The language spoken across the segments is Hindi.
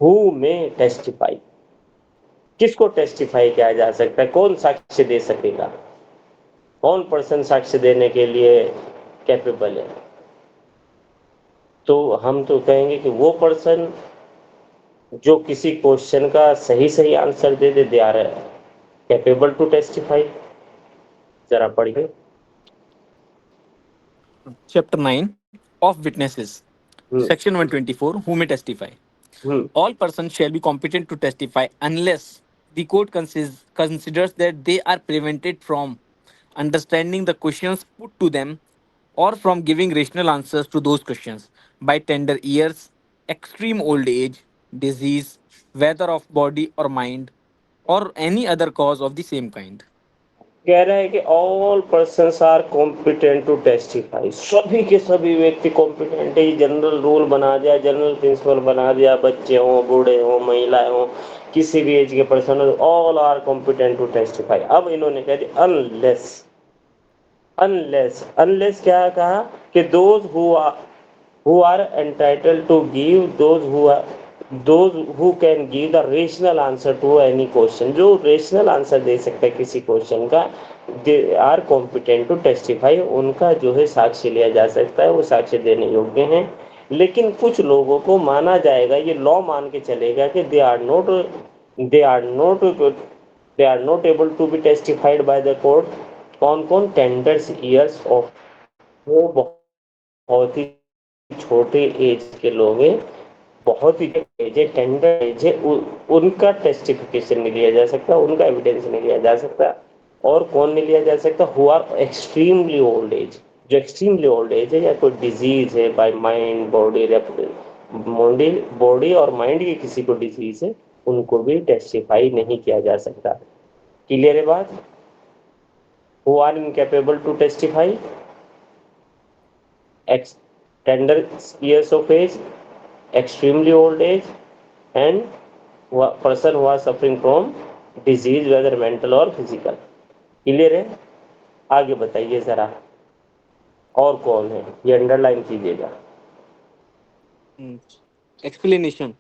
हु मे टेस्टिफाई, किसको टेस्टिफाई किया जा सकता है, कौन साक्ष्य दे सकेगा, कौन पर्सन साक्ष्य देने के लिए कैपेबल है? तो हम तो कहेंगे कि वो पर्सन जो किसी क्वेश्चन का सही सही आंसर दे दे, they are capable to testify. जरा पढ़िए। Chapter 9 of Witnesses, hmm Section 124, who may testify. Hmm All persons shall be competent to testify unless the court considers that they are prevented from understanding the questions put to them or from giving rational answers to those questions by tender years, extreme old age, disease, whether of body or mind, or any other cause of the same kind. कह रहा है कि all persons are competent to testify, सभी के सभी व्यक्ति कॉम्पिटेंट है। ये जनरल रूल बना दिया, जनरल प्रिंसिपल बना दिया, बच्चे हों, बूढ़े हों, महिलाएं हों, किसी भी एज के पर्सन हो, all are competent to testify. अब इन्होंने कह दिया अनलेस, अनलेस, अनलेस क्या कहा कि those who are entitled to give, those who can give the rational answer to any question, जो rational answer दे सकता है किसी क्वेश्चन का, they are competent to testify, उनका जो है साक्ष्य लिया जा सकता है, वो साक्ष्य देने योग्य हैं। लेकिन कुछ लोगों को माना जाएगा, ये लॉ मान के चलेगा कि they are not they are not able to be testified by the court. कौन कौन? टेंडर्स ईयर्स ऑफ, वो बहुत ही छोटे एज के लोग हैं, बहुत ही एज है, टेंडर एज है, उनका टेस्टिफिकेशन नहीं लिया जा सकता, उनका एविडेंस नहीं लिया जा सकता। और कौन नहीं लिया जा सकता? Who are extremely old age, जो एक्सट्रीमली ओल्ड एज है या कोई डिजीज है बाय माइंड बॉडी, बॉडी और माइंड की किसी को डिजीज है, उनको भी टेस्टिफाई नहीं किया जा सकता। क्लियर है बात? Who are incapable to testify? tender years of age, extremely old age, and person who are suffering from disease whether mental or physical। Clear है? आगे बताइए जरा, और कौन है, ये अंडरलाइन कीजिएगा। Explanation.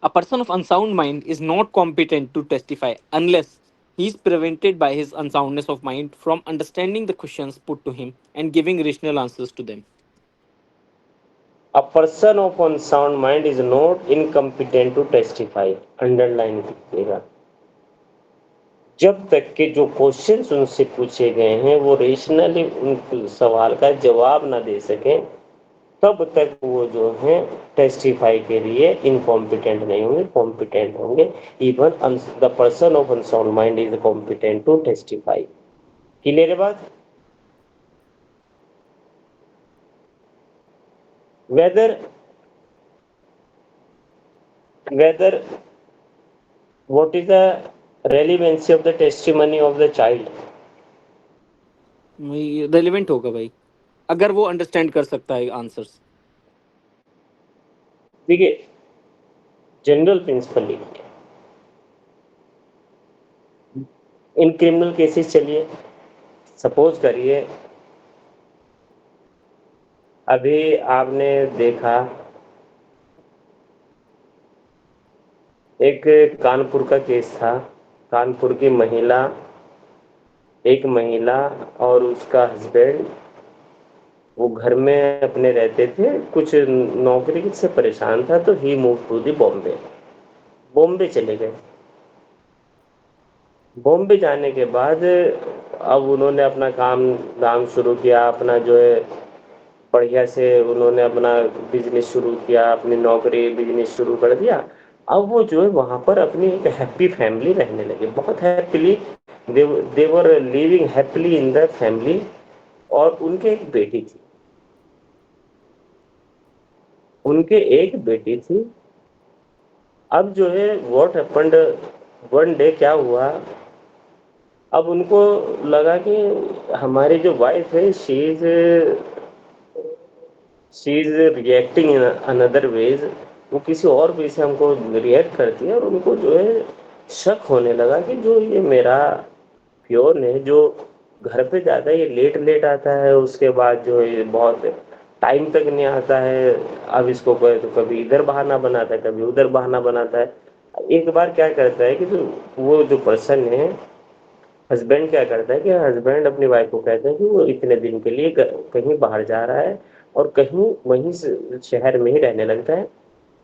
A person of unsound mind is not competent to testify unless he is prevented by his unsoundness of mind from understanding the questions put to him and giving rational answers to them. A person of unsound mind is not incompetent to testify, underline कीजिएगा। जब तक के जो क्वेश्चंस उनसे पूछे गए हैं वो रेशनली उन सवाल का जवाब ना दे सकें, तब तक वो जो है टेस्टिफाई के लिए इनकॉम्पिटेंट नहीं होंगे, कॉम्पिटेंट होंगे। Even the person of unsound mind is competent to testify. Clear है बात? Whether whether what is the relevancy of the testimony of the child? Relevant होगा भाई, अगर वो अंडरस्टैंड कर सकता है आंसर्स। देखिए, general principle in criminal cases, चलिए सपोज करिए अभी आपने देखा एक कानपुर का केस था। कानपुर की महिला, एक महिला और उसका हस्बैंड, वो घर में अपने रहते थे, कुछ नौकरी से परेशान था, तो he move to the Bombay, Bombay चले गए। बॉम्बे जाने के बाद अब उन्होंने अपना काम धाम शुरू किया, अपना जो है बढ़िया से उन्होंने अपना बिजनेस शुरू किया, अपनी नौकरी बिजनेस शुरू कर दिया। अब वो जो है वहां पर अपनी एक हैप्पी फैमिली रहने लगे, बहुत happily, they were living happily in the family. और उनके एक बेटी थी, उनके एक बेटी थी। अब जो है व्हाट हैपेंड, वन डे क्या हुआ, अब उनको लगा कि हमारी जो वाइफ है she is reacting in another ways, वो किसी और वे से हमको रिएक्ट करती है। और उनको जो है शक होने लगा कि जो ये मेरा प्योर है, जो घर पे जाता है, ये लेट लेट आता है, उसके बाद जो है बहुत टाइम तक नहीं आता है। अब इसको कहे तो कभी इधर बहाना बनाता है, कभी उधर बहाना बनाता है। एक बार क्या करता है कि जो वो जो पर्सन है, हस्बैंड क्या करता है कि हस्बैंड अपनी वाइफ को कहते हैं कि वो इतने दिन के लिए कहीं बाहर जा रहा है और कहीं वहीं शहर में ही रहने लगता है।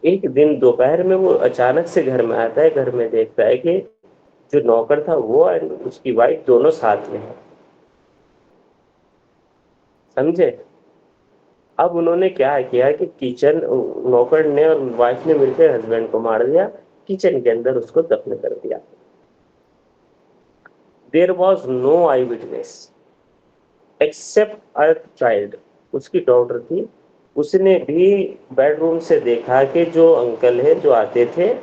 एक दिन दोपहर में वो अचानक से घर में आता है, घर में देखता है कि जो नौकर था वो एंड उसकी वाइफ दोनों साथ में है। समझे? अब उन्होंने क्या किया कि किचन, नौकर ने और वाइफ ने मिलकर हस्बैंड को मार दिया, किचन के अंदर उसको दफन कर दिया। There was no eye witness except a child. उसकी डॉटर थी, उसने भी बेडरूम से देखा कि जो अंकल है जो आते थे,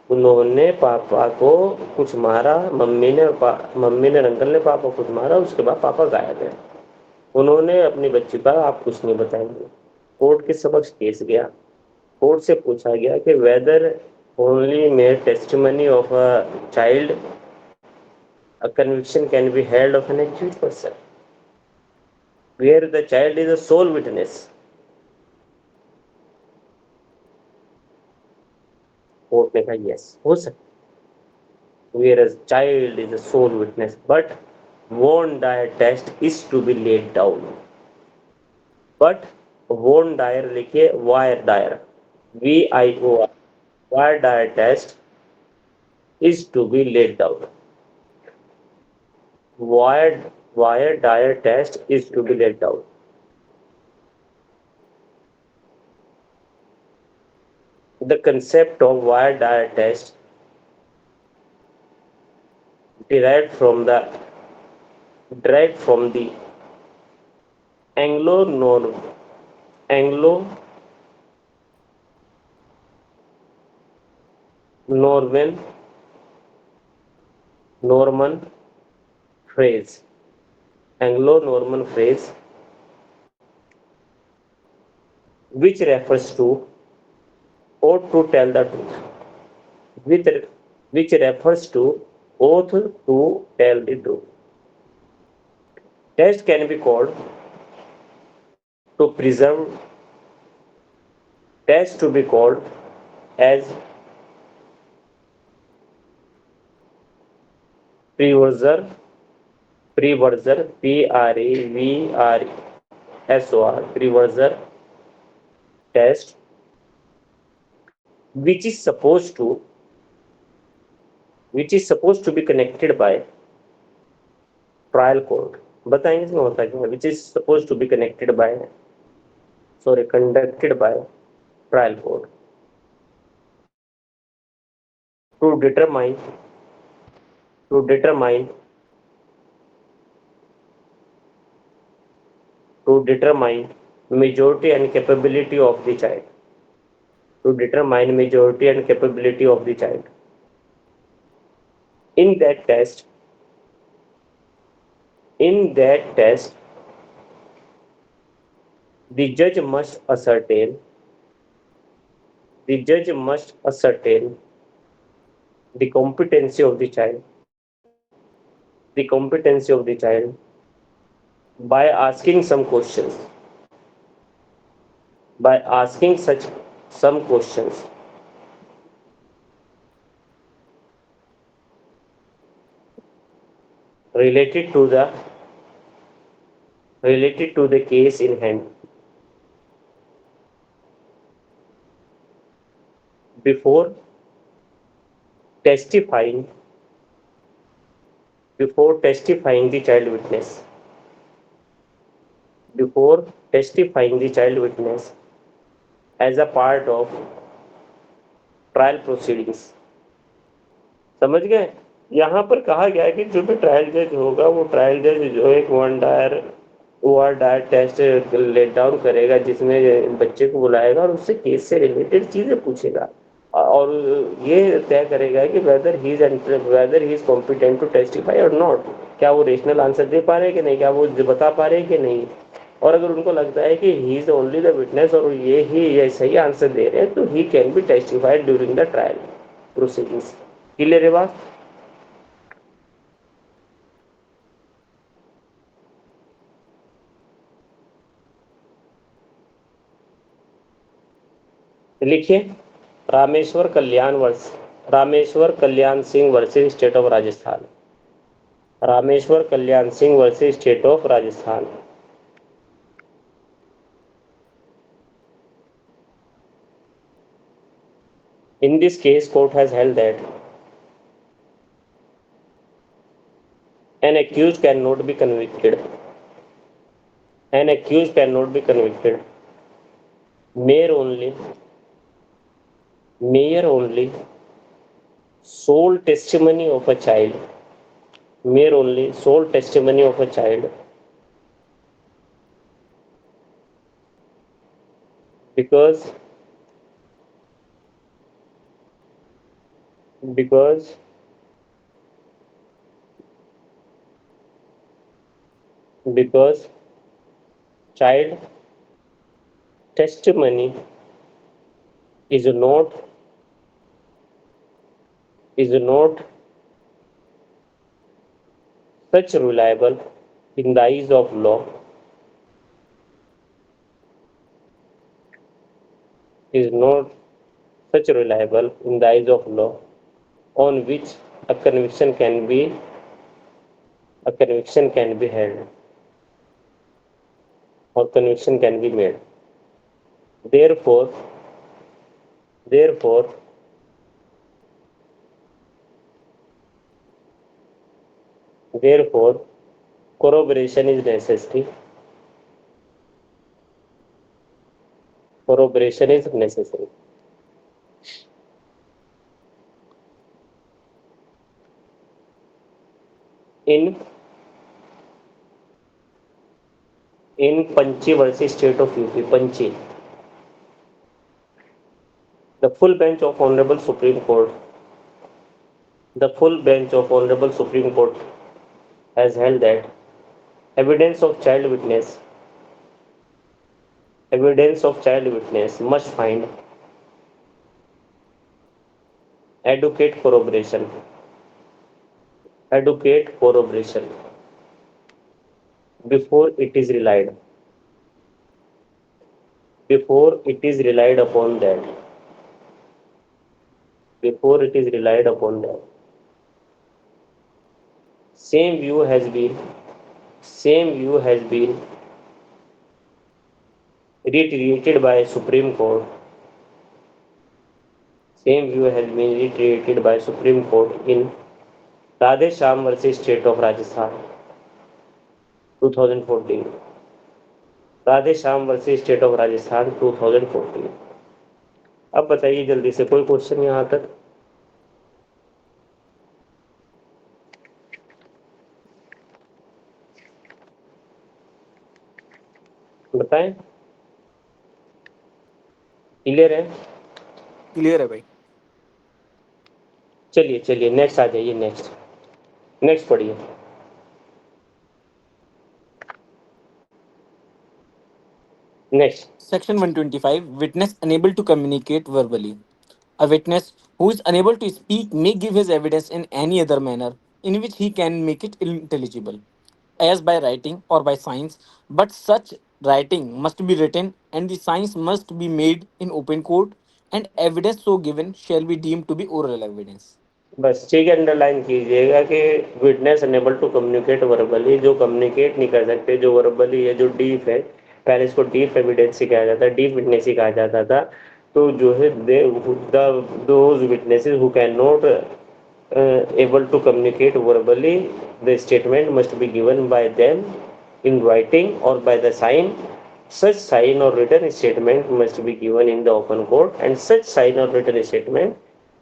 उन्होंने पापा को कुछ मारा, मम्मी ने और अंकल ने पापा को कुछ मारा, उसके बाद पापा गायब है। उन्होंने अपनी बच्ची का आप कुछ नहीं बताएंगे। कोर्ट के समक्ष केस गया। कोर्ट से पूछा गया कि whether only mere testimony of a child a conviction can be held of an accused person where the child is a sole witness। Court ने कहा यस हो सकता, where a child is a sole witness but Vaughan Dyer test is to be laid down। But voir dire लिखिए, voir dire, VIOR, voir dire test is to be laid down. Wire Dyer test is to be laid down। The concept of wire Dyer test derived from the Anglo Anglo Norman Norman phrase, Anglo Norman phrase, which refers to oath to tell the truth, with which refers to oath to tell the truth. Test can be called to preserve, test to be called as preversor, preversor test, which is supposed to be connected by trial court. बताएंगे इसमें होता क्या है, which is suppose to be connected by, sorry conducted by trial court to determine to determine to determine majority and capability of the child, to determine majority and capability of the child. In that test, in that test, the judge must ascertain, the judge must ascertain the competency of the child, the competency of the child by asking some questions, by asking such some questions related to the case in hand before testifying the child witness, before testifying the child witness as a part of trial proceedings. समझ गए? यहाँ पर कहा गया है कि जो भी ट्रायल जज होगा वो ट्रायल जज जो एक voir dire test laid down करेगा, जिसमें बच्चे को बुलाएगा और उससे केस से रिलेटेड चीजें पूछेगा और ये तय करेगा कि whether he is competent to testify और नॉट। क्या वो रेशनल आंसर दे पा रहे हैं कि नहीं, क्या वो बता पा रहे हैं कि नहीं। और अगर उनको लगता है कि he is only the witness और ये सही आंसर दे रहे हैं, तो he can be testified during the trial proceedings. Clear है बात? लिखिए। रामेश्वर कल्याण वर्ष Rameshwar Kalyan Singh versus state of Rajasthan. Rameshwar Kalyan Singh versus state of Rajasthan. In this case, court has held that an accused cannot be convicted. An accused cannot be convicted. Mere only, mere only, sole testimony of a child. Mere only, sole testimony of a child. Because, because, because child testimony is not is not such reliable in the eyes of law, is not such reliable in the eyes of law, on which a conviction can be held, or conviction can be made. Therefore therefore therefore corroboration is necessary. Corroboration is necessary. In in Panchi versus state of UP. Panchi, the full bench of honorable Supreme Court the full bench of honorable Supreme Court has held that evidence of child witness must find adequate corroboration adequate corroboration before it is relied upon that before it is relied upon that same view has been same view has been reiterated by Supreme Court. Same view has been reiterated by Supreme Court in Radhe Shyam versus State of Rajasthan 2014। Radhe Shyam versus state of Rajasthan 2014। अब बताइए जल्दी से, कोई क्वेश्चन यहाँ तक? बताएं। क्लियर है? क्लियर है भाई। चलिए चलिए नेक्स्ट आ जाइए। नेक्स्ट नेक्स्ट पढ़िए। Next. Section 125, witness unable to communicate verbally. A witness who is unable to speak may give his evidence in any other manner in which he can make it intelligible, as by writing or by signs, but such writing must be written and the signs must be made in open court, and evidence so given shall be deemed to be oral evidence. बस ठीक है, अंडरलाइन कीजिएगा कि witness unable to communicate verbally, जो कम्युनिकेट नहीं कर सकते, जो वर्बली है, जो डीप है, पहले इसको डीप एविडेंस ही कहा जाता है, डीप विटनेस ही कहा जाता था। तो जो है those witnesses who can not able to communicate verbally, the statement must be given by them in writing or by the sign. Such sign or written statement must be given in the open court, and such sign or written statement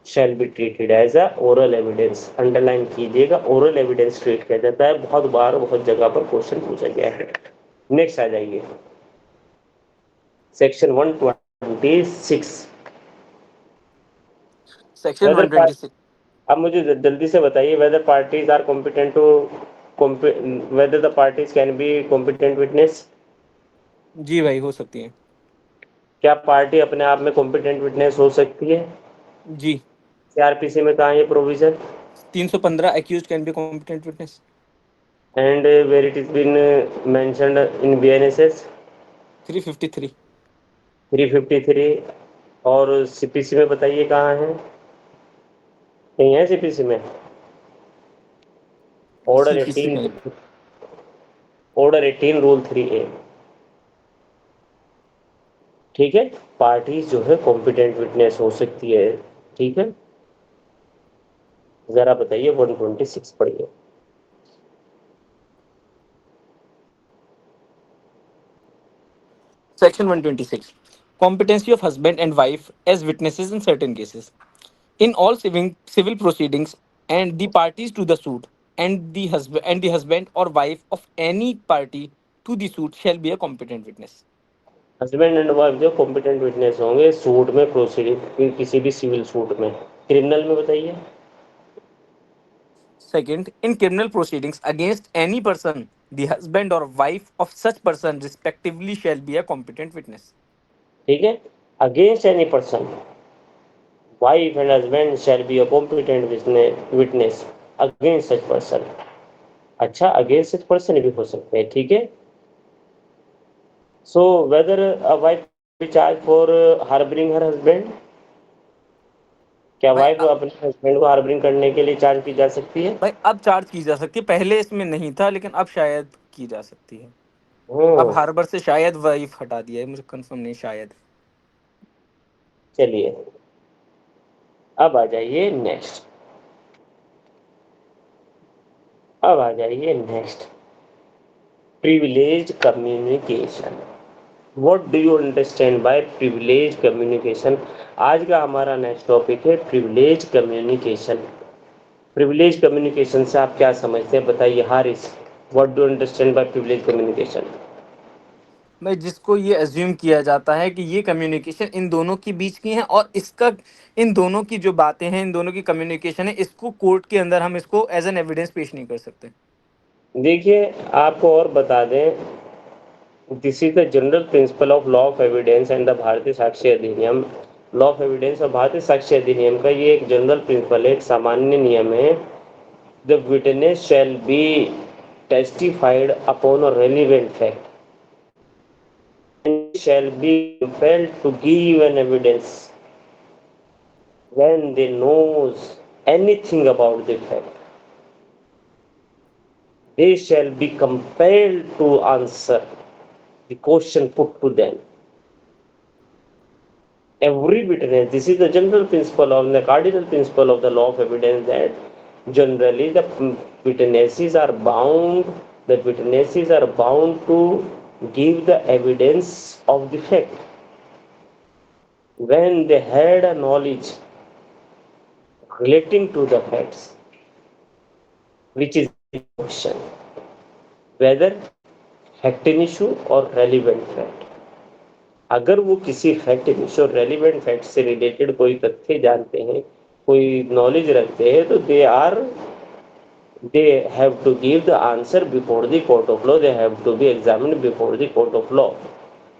shall be treated as a oral evidence। Underline कीजिएगा, ओरल एविडेंस ट्रीट किया जाता है। बहुत बार बहुत जगह पर क्वेश्चन पूछा गया है। नेक्स्ट आ जाइए, सेक्शन 126। Section weather 126. अब मुझे जल्दी से बताइए, whether parties are competent to whether the parties can be competent witness. जी भाई, हो सकती है। क्या पार्टी अपने आप में कॉम्पिटेंट विटनेस हो सकती है? जी। सीआरपीसी में कहा है ये provision? 315 accused can be competent witness. And where it is been mentioned in BNSS? 353. 353। और सीपीसी में बताइए कहाँ है? नहीं है सीपीसी में? ऑर्डर सीपीसी 18, में ऑर्डर 18 रूल 3A। ठीक है, पार्टीज जो है कॉम्पिटेंट विटनेस हो सकती है। ठीक है, जरा बताइए 126 पढ़िए। Section 126. Competency of husband and wife as witnesses in certain cases. In all civil proceedings and the parties to the suit and the husband or wife of any party to the suit shall be a competent witness. Husband and wife जो कॉम्पिटेंट विटनेस होंगे सूट में, प्रोसीडिंग किसी भी सिविल सूट में। क्रिमिनल में बताइए। Second, in criminal proceedings against any person, the husband or wife of such person respectively shall be a competent witness. ठीक है, against any person wife and husband shall be a competent witness against such person. अच्छा, अगेंस्ट सच पर्सन भी हो सकते हैं। ठीक है, so whether a wife B charge for harbouring her husband, क्या भाई वाइफ अपने हस्बैंड को हार्बरिंग करने के लिए चार्ज की जा सकती है? भाई अब चार्ज की जा सकती है, पहले इसमें नहीं था लेकिन अब शायद की जा सकती है। अब हम्म, हार्बर से शायद वाइफ हटा दिया है, मुझे कंफर्म नहीं, शायद। चलिए अब आ जाइए नेक्स्ट। अब आ जाइए next, privilege communication. What do you understand by privilege communication? आज का हमारा नेक्स्ट टॉपिक है प्रिविलेज कम्युनिकेशन। प्रिविलेज कम्युनिकेशन से आप क्या समझते हैं, बताइए Haris. What do understand by privilege communication? भाई जिसको ये अज्यूम किया जाता है कि ये कम्युनिकेशन इन दोनों के बीच की है और इसका, इन दोनों की जो बातें हैं, इन दोनों की कम्युनिकेशन है, इसको कोर्ट के अंदर हम इसको एज एन एविडेंस पेश नहीं कर सकते। देखिए, आपको और बता दें, this is the general principle of law of evidence and the Bharatiya Sakshya अधिनियम। लॉ ऑफ एविडेंस और भारतीय साक्ष्य अधिनियम का ये एक जनरल प्रिंसिपल है, एक सामान्य नियम है। The witness shall be testified upon a relevant fact and shall be compelled to give an evidence when they knows anything about the fact. They shall be compelled to answer the question put to them. Every witness, this is the general principle of the cardinal principle of the law of evidence, that generally witnesses are bound, the witnesses are bound to give the evidence of the fact when they had a knowledge relating to the facts, which is the question whether fact in issue or relevant fact। अगर वो किसी फैक्ट इन इशू और रेलिवेंट फैक्ट से रिलेटेड कोई तथ्य जानते हैं, कोई नॉलेज रखते हैं, तो they have to give the answer before the court of law, they have to be examined before the court of law।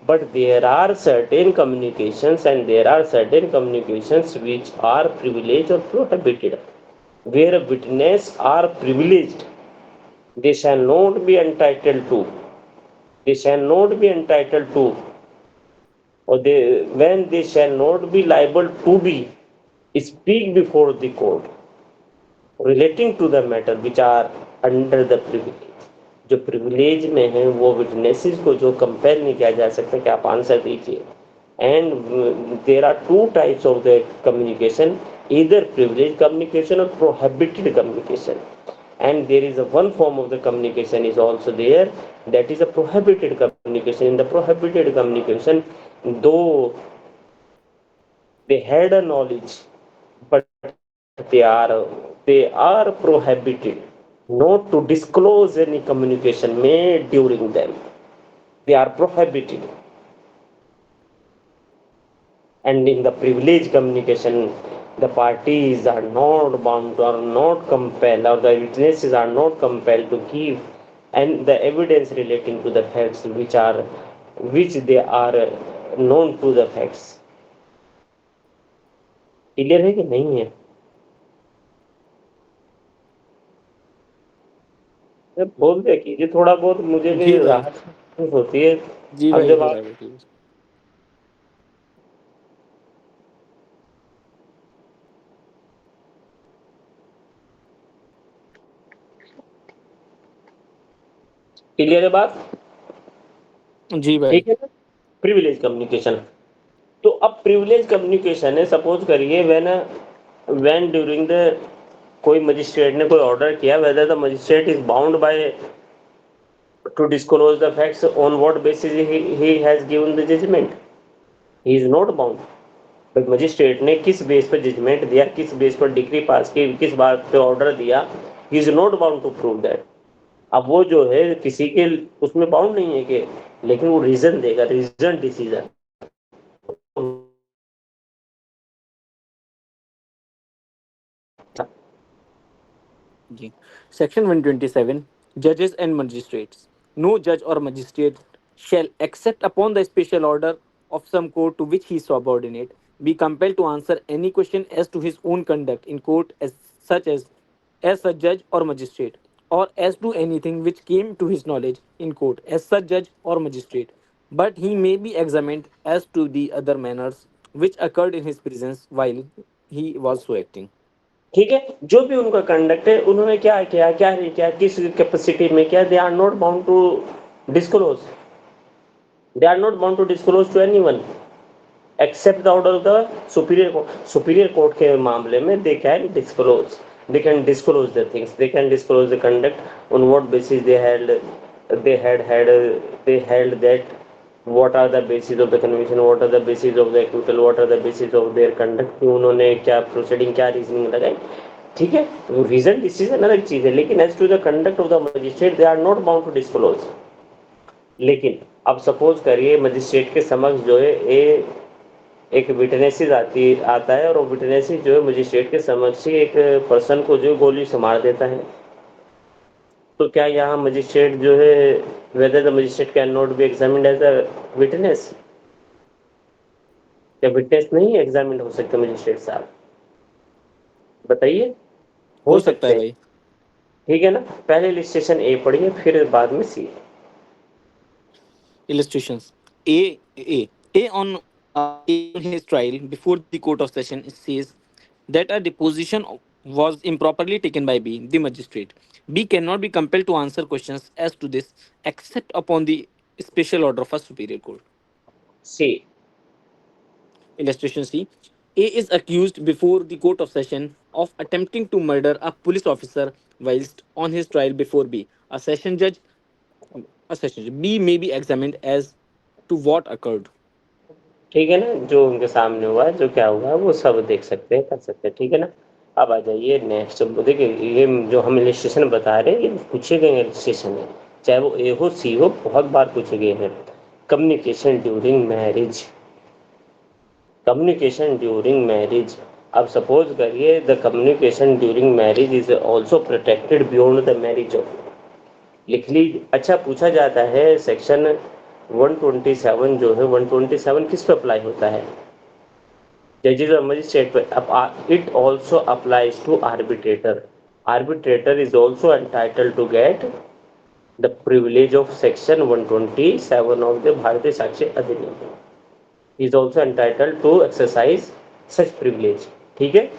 But there are certain communications and there are certain communications which are privileged or prohibited, where witness are privileged, they shall not be entitled to, they shall not be entitled to, or they when they shall not be liable to be speak before the court relating to the matter which are under the privilege। जो प्रिविलेज में है वो विटनेसेस को जो कंपेल नहीं किया जा सकता कि आप आंसर दीजिए। And there are two types of the communication, either privileged communication or prohibited communication, and there is a one form of the communication is also there, that is a prohibited communication। In the prohibited communication, though they had a knowledge, but they are they are prohibited not to disclose any communication made during them, they are prohibited। And in the privileged communication, the parties are not bound or not compelled, or the witnesses are not compelled to give and the evidence relating to the facts which they are known to the facts। Clear है कि नहीं है? बोल दिया कीजिए, थोड़ा बहुत मुझे भी जी भाई। राहत महसूस होती है। जी अब भाई जब हो रहा आप है, बिल्कुल। क्लियर है बात? जी भाई। ठीक है ना? Privilege communication. तो अब प्रिविलेज कम्युनिकेशन है, सपोज करिए व्हेन ड्यूरिंग द कोई मजिस्ट्रेट ने कोई ऑर्डर किया, whether the magistrate is bound by to disclose the facts on what basis he has given the judgment, he is not bound. But magistrate ने किस बेस पर जजमेंट दिया, किस बेस पर डिग्री पास की, किस बात पे ऑर्डर दिया, he is not bound to prove that. अब वो जो है किसी के उसमें बाउंड नहीं है कि, लेकिन वो रीजन देगा, reason decision. Ji. Section 127, Judges and Magistrates. No judge or magistrate shall, except upon the special order of some court to which he is subordinate, be compelled to answer any question as to his own conduct in court as such judge or magistrate, or as to anything which came to his knowledge in court as such judge or magistrate. But he may be examined as to the other manners which occurred in his presence while he was so acting. ठीक है, जो भी उनका कंडक्ट है, उन्होंने क्या किया, क्या नहीं किया, किस कैपेसिटी में किया, they are not bound to disclose, they are not bound to disclose to anyone except the order of the superior court. Superior court के मामले में they can disclose, they can disclose the things, they can disclose the conduct on what basis they had had they held that, what are the basis of the conviction, what are the basis of the acquittal, what are the basis of their conduct, कि उन्होंने क्या प्रोसीडिंग, क्या रीजनिंग लगाई। ठीक है, रीजन डिसीजन अलग चीज है, लेकिन as to the conduct of the magistrate they are not bound to disclose. लेकिन अब सपोज करिए मजिस्ट्रेट के समक्ष जो है एक विटनेसेस आता है, और वो विटनेसेस जो है मजिस्ट्रेट के समक्ष ही एक पर्सन को जो गोली से मार देता है। तो क्या यहाँ मजिस्ट्रेट जो है, whether the magistrate can not be examined as a witness? क्या विटनेस नहीं एग्जामिन हो सकते मजिस्ट्रेट साहब? बताइए, हो हो सकता सकते है हैं। भाई। ठीक है ना? पहले इलिस्ट्रेशन ए पढ़िए, फिर बाद में सी। Illustrations. A on his trial before the court of session says that a deposition was improperly taken by B, the magistrate. B cannot be compelled to answer questions as to this except upon the special order of a superior court. C. Illustration C. A is accused before the court of session of attempting to murder a police officer whilst on his trial before B. A session judge B may be examined as to what occurred. ठीक है ना? जो उनके सामने हुआ है, जो क्या हुआ है, वो सब देख सकते हैं, कर सकते हैं। ठीक है ना? अब आ जाइए नेक्स्ट। देखिए, ये जो हम इलिस्ट्रेशन बता रहे हैं, ये पूछे गए इलिस्ट्रेशन है, चाहे वो ए हो सी हो, बहुत बार पूछे गए हैं। Communication during marriage, communication during marriage. अब सपोज करिए the communication during marriage is also protected beyond the marriage of, लिख लीजिए। अच्छा, पूछा जाता है सेक्शन 127 जो है, 127 किस पे अप्लाई होता है? जजेस और मजिस्ट्रेट पे। अब it also applies to arbitrator. Arbitrator is also entitled to get the privilege of section 127 of the Bharatiya Sakshya Adhiniyam, is also entitled to exercise such privilege. ठीक है?